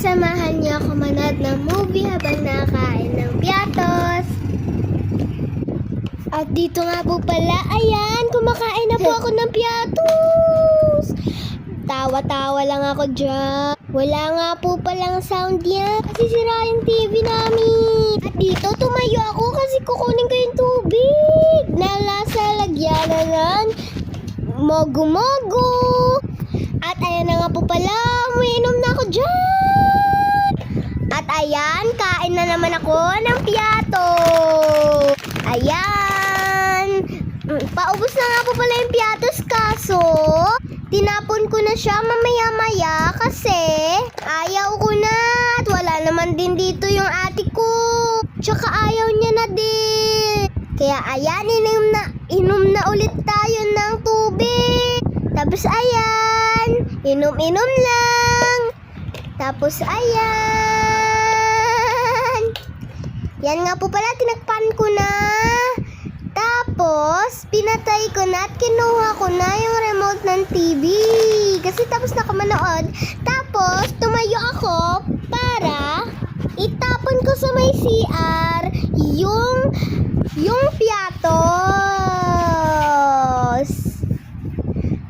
samahan niyo ako manood ng movie habang nakain ng piatos. At dito nga po pala, ayan, kumakain na po ako ng piatos. Tawa-tawa lang ako dyan. Wala nga po palang sound yan kasi sira yung TV namin. At dito, tumayo ako kasi kukunin ko yung tubig na nasa lagyanan ng mogu-mogu. At ayan na nga po pala, umiinom na ako dyan. At ayan, kain na naman ako ng piato. Ayan. Paubos na nga po pala yung piatos kaso tinapon ko na siya mamaya-maya kasi ayaw ko na. At wala naman din dito yung ate ko. Tsaka ayaw niya na din. Kaya ayan, inom na ulit tayo ng tubig. Tapos ayan, inom-inom lang. Tapos ayan. Yan nga po pala, tinakpan ko na. Tapos, pinatay ko na at kinuha ko na yung remote ng TV. Kasi tapos na ako manood. Tapos, tumayo ako para itapon ko sa may CR yung piatos.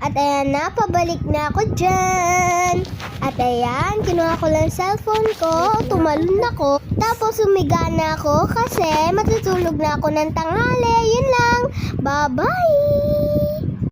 At ayan na, pabalik na ako dyan. At ayan, kinuha ko lang cellphone ko, tumalon ako. Tapos umiga na ako kasi matutulog na ako ng tanghali. Yun lang. Bye-bye!